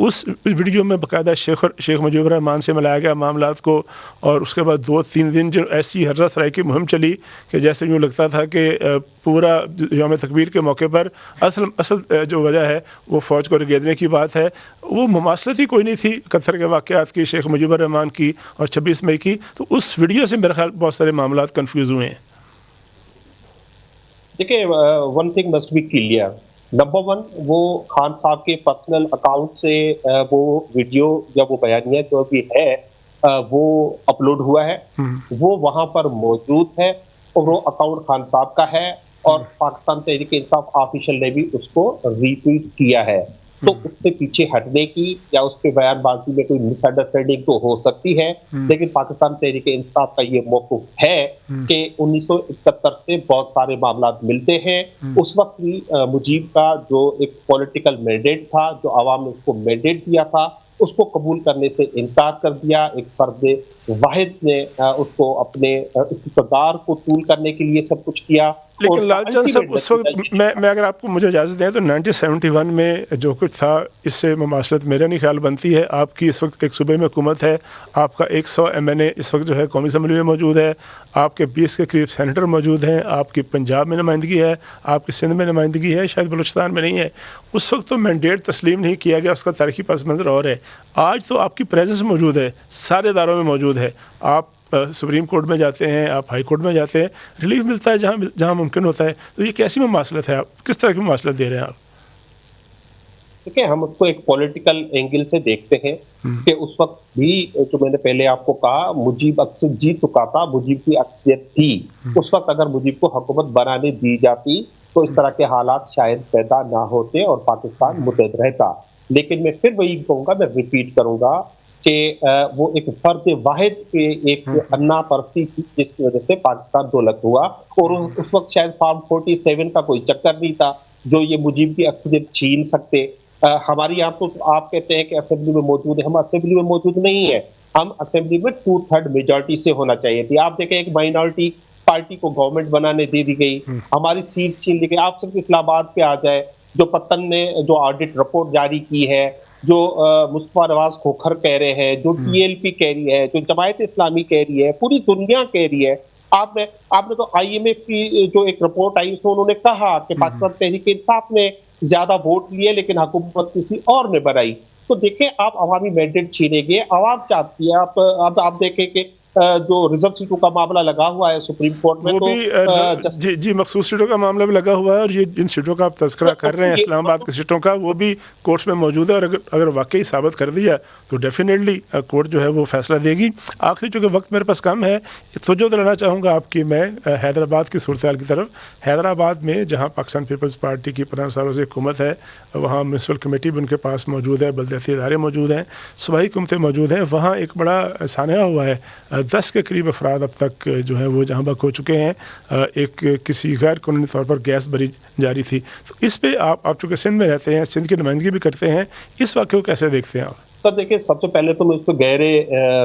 اس video میں باقاعدہ شیخ مجیب الرحمان سے ملایا گیا معاملات کو، اور اس کے بعد 2-3 دن جو ایسی ہرزہ سرائی کی مہم چلی کہ جیسے یوں لگتا تھا کہ پورا یوم تکبیر کے موقع پر اصل جو وجہ ہے وہ فوج کو رگیدنے کی بات ہے، وہ مماثلت ہی کوئی نہیں تھی 71 کے واقعات کی، شیخ مجیب الرحمان کی اور 26 مئی کی. تو اس ویڈیو سے میرے خیال بہت سارے معاملات کنفیوز ہوئے ہیں. دیکھیں، one thing must be clear. Number 1، وہ خان صاحب کے پرسنل اکاؤنٹ سے وہ ویڈیو یا وہ بیانیہ جو بھی ہے وہ اپلوڈ ہوا ہے، وہ وہاں پر موجود ہے، اور وہ اکاؤنٹ خان صاحب کا ہے، اور پاکستان تحریک انصاف آفیشیل نے بھی اس کو ری ٹویٹ کیا ہے. تو اس سے پیچھے ہٹنے کی یا اس کے بیان بازی میں کوئی مس انڈرسٹینڈنگ تو ہو سکتی ہے، لیکن پاکستان تحریک انصاف کا یہ موقف ہے کہ 1971 سے بہت سارے معاملات ملتے ہیں. اس وقت بھی مجیب کا جو ایک پولیٹیکل مینڈیٹ تھا، جو عوام نے اس کو مینڈیٹ دیا تھا، اس کو قبول کرنے سے انکار کر دیا. ایک فرد واحد نے اس کو اپنے اقتدار کو طول کرنے کے لیے سب کچھ کیا. لیکن لال چند صاحب اس وقت میں اگر آپ کو مجھے اجازت دیں تو 1971 میں جو کچھ تھا اس سے مماثلت میرا نہیں خیال بنتی ہے. آپ کی اس وقت ایک صوبے میں حکومت ہے، آپ کا 100 MNA اس وقت جو ہے قومی اسمبلی میں موجود ہے، آپ کے 20 کے قریب سینیٹر موجود ہیں، آپ کی پنجاب میں نمائندگی ہے، آپ کی سندھ میں نمائندگی ہے، شاید بلوچستان میں نہیں ہے. اس وقت تو مینڈیٹ تسلیم نہیں کیا گیا، اس کا تاریخی پس منظر اور ہے. آج تو آپ کی پریزنس موجود ہے، سارے اداروں میں موجود ہے. آپ سپریم کورٹ میں جاتے ہیں، آپ ہائی کورٹ میں جاتے ہیں، ریلیف ملتا ہے جہاں ممکن ہوتا ہے. تو یہ کیسی مماثلت ہے؟ آپ کس طرح کی مماثلت دے رہے ہیں آپ؟ دیکھیں، ہم اس کو ایک پولیٹیکل اینگل سے دیکھتے ہیں کہ اس وقت بھی جو میں نے پہلے آپ کو کہا، مجیب اکثر جیت چکا تھا، مجیب کی اکثریت تھی. اس وقت اگر مجیب کو حکومت بنانے دی جاتی تو اس طرح کے حالات شاید پیدا نہ ہوتے اور پاکستان متحد رہتا. لیکن میں پھر وہی کہوں گا، میں ریپیٹ کروں گا کہ وہ ایک فرد واحد کے ایک انا پرستی تھی جس کی وجہ سے پاکستان دولت ہوا. اور اس وقت شاید فارم 47 کا کوئی چکر نہیں تھا جو یہ مجیب کی اکثریت چھین سکتے. ہماری یہاں تو آپ کہتے ہیں کہ اسمبلی میں موجود ہے، ہم اسمبلی میں موجود نہیں ہیں. ہم اسمبلی میں 2/3 میجورٹی سے ہونا چاہیے تھی. آپ دیکھیں، ایک مائنورٹی پارٹی کو گورنمنٹ بنانے دے دی گئی، ہماری سیٹ چھین لی گئی. آپ صرف اسلام آباد پہ آ جائے، جو پتن نے جو آڈٹ رپورٹ جاری کی ہے، جو مصطفیٰ نواز کھوکھر کہہ رہے ہیں، جو TLP کہہ رہی ہے، جو جماعت اسلامی کہہ رہی ہے، پوری دنیا کہہ رہی ہے. آپ نے تو IMF کی جو ایک رپورٹ آئی اس میں انہوں نے کہا کہ پاکستان تحریک انصاف نے زیادہ ووٹ لیے لیکن حکومت کسی اور نے بنائی. تو دیکھیں، آپ عوامی مینڈیٹ چھینے گے، عوام چاہتی ہے. آپ دیکھیں کہ جو ریزرو سیٹوں کا معاملہ لگا ہوا ہے سپریم کورٹ میں، تو جی مخصوص سیٹوں کا معاملہ بھی لگا ہوا ہے، اور یہ جن سیٹوں کا آپ تذکرہ کر رہے ہیں اسلام آباد کی سیٹوں کا، وہ بھی کورٹس میں موجود ہے. اور اگر واقعی ثابت کر دیا تو ڈیفینیٹلی کورٹ جو ہے وہ فیصلہ دے گی. آخری چونکہ وقت میرے پاس کم ہے، توجہ دلانا چاہوں گا آپ کی میں حیدرآباد کی صورتحال کی طرف. حیدرآباد میں جہاں پاکستان پیپلز پارٹی کی 15 سالوں سے حکومت ہے، وہاں میونسپل کمیٹی بھی ان کے پاس موجود ہے، بلدیاتی ادارے موجود ہیں، صوبائی حکومتیں موجود ہیں. وہاں ایک بڑا سانحہ ہوا ہے، 10 کے قریب افراد اب تک جو ہے وہ جہاں بک ہو چکے ہیں. ایک کسی غیر قانونی طور پر گیس بری جاری تھی. تو اس پہ آپ چونکہ سندھ میں رہتے ہیں، سندھ کی نمائندگی بھی کرتے ہیں، اس واقعے کو کیسے دیکھتے ہیں آپ؟ سر دیکھیں، سب سے پہلے تو میں اس کو گہرے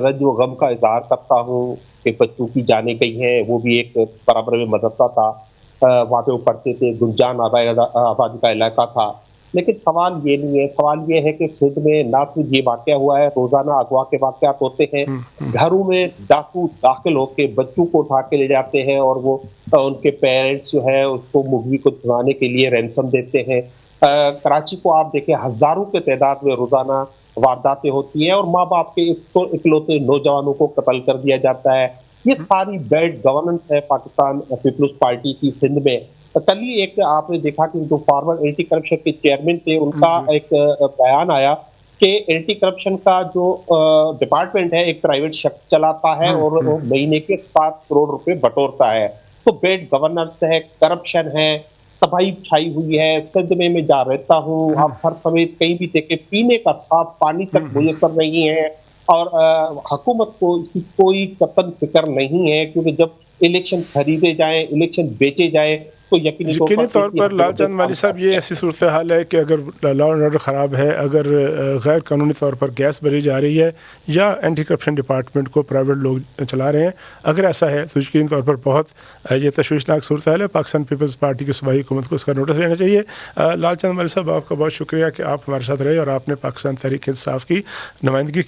رنج و غم کا اظہار کرتا ہوں کہ بچوں کی جانیں گئی ہیں. وہ بھی ایک برابر میں مدرسہ تھا، وہاں پہ وہ پڑھتے تھے، گنجان آبادی کا علاقہ تھا. لیکن سوال یہ نہیں ہے، سوال یہ ہے کہ سندھ میں نہ صرف یہ واقعہ ہوا ہے، روزانہ اغوا کے واقعات ہوتے ہیں. گھروں میں ڈاکو داخل ہو کے بچوں کو اٹھا کے لے جاتے ہیں، اور وہ ان کے پیرنٹس جو ہے اس کو مغوی کو چھڑانے کے لیے رینسم دیتے ہیں. کراچی کو آپ دیکھیں، ہزاروں کے تعداد میں روزانہ وارداتیں ہوتی ہیں، اور ماں باپ کے اکلوتے نوجوانوں کو قتل کر دیا جاتا ہے. یہ ساری بیڈ گورننس ہے پاکستان پیپلز پارٹی کی سندھ میں. کل ہی ایک آپ نے دیکھا کہ جو فارورڈ اینٹی کرپشن کے چیئرمین تھے، ان کا ایک بیان آیا کہ اینٹی کرپشن کا جو ڈپارٹمنٹ ہے ایک پرائیویٹ شخص چلاتا ہے اور وہ مہینے کے 7 کروڑ روپے بٹورتا ہے. تو بیڈ گورننس ہے، کرپشن ہے، تباہی چھائی ہوئی ہے. سندھ میں جا رہتا ہوں، آپ ہر سمیت کہیں بھی دیکھیں پینے کا صاف پانی تک میسر نہیں ہے، اور حکومت کو اس کی کوئی قطن فکر نہیں ہے. کیونکہ جب الیکشن خریدے جائیں، الیکشن بیچے جائیں، تو یقینی طور پر لال چند مالی صاحب یہ ایسی صورتحال ہے کہ اگر لا اینڈ آرڈر خراب ہے، اگر غیر قانونی طور پر گیس بھری جا رہی ہے یا اینٹی کرپشن ڈپارٹمنٹ کو پرائیویٹ لوگ چلا رہے ہیں، اگر ایسا ہے تو یقینی طور پر بہت یہ تشویشناک صورتحال ہے. پاکستان پیپلز پارٹی کی صوبائی حکومت کو اس کا نوٹس لینا چاہیے. لال چند مالی صاحب، آپ کا بہت شکریہ کہ آپ ہمارے ساتھ رہے اور آپ نے پاکستان تحریک انصاف کی نمائندگی